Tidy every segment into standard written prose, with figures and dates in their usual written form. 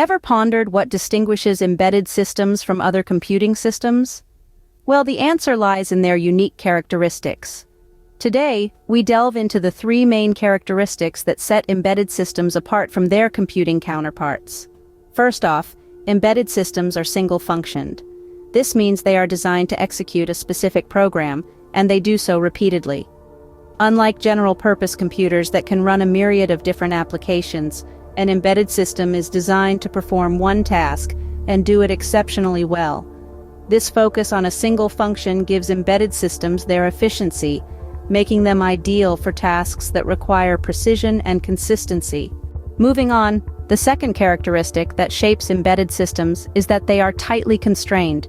Ever pondered what distinguishes embedded systems from other computing systems? Well, the answer lies in their unique characteristics. Today, we delve into the three main characteristics that set embedded systems apart from their computing counterparts. First off, embedded systems are single-functioned. This means they are designed to execute a specific program, and they do so repeatedly. Unlike general-purpose computers that can run a myriad of different applications, an embedded system is designed to perform one task and do it exceptionally well. This focus on a single function gives embedded systems their efficiency, making them ideal for tasks that require precision and consistency. Moving on, the second characteristic that shapes embedded systems is that they are tightly constrained.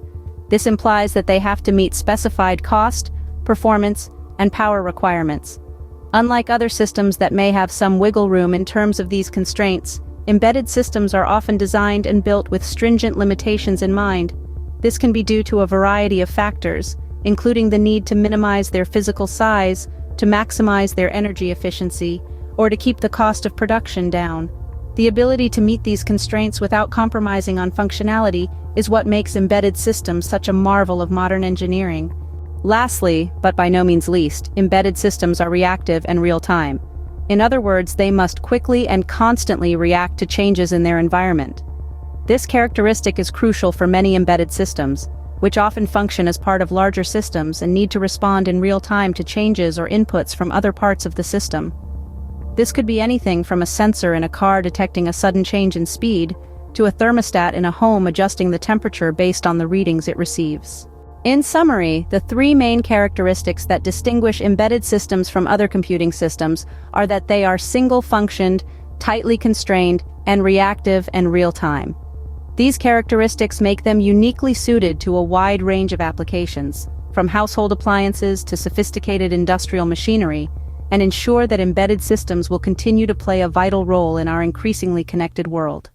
This implies that they have to meet specified cost, performance, and power requirements. Unlike other systems that may have some wiggle room in terms of these constraints, embedded systems are often designed and built with stringent limitations in mind. This can be due to a variety of factors, including the need to minimize their physical size, to maximize their energy efficiency, or to keep the cost of production down. The ability to meet these constraints without compromising on functionality is what makes embedded systems such a marvel of modern engineering. Lastly, but by no means least, embedded systems are reactive and real-time. In other words, they must quickly and constantly react to changes in their environment. This characteristic is crucial for many embedded systems, which often function as part of larger systems and need to respond in real time to changes or inputs from other parts of the system. This could be anything from a sensor in a car detecting a sudden change in speed, to a thermostat in a home adjusting the temperature based on the readings it receives. In summary, the three main characteristics that distinguish embedded systems from other computing systems are that they are single-functioned, tightly constrained, and reactive and real-time. These characteristics make them uniquely suited to a wide range of applications, from household appliances to sophisticated industrial machinery, and ensure that embedded systems will continue to play a vital role in our increasingly connected world.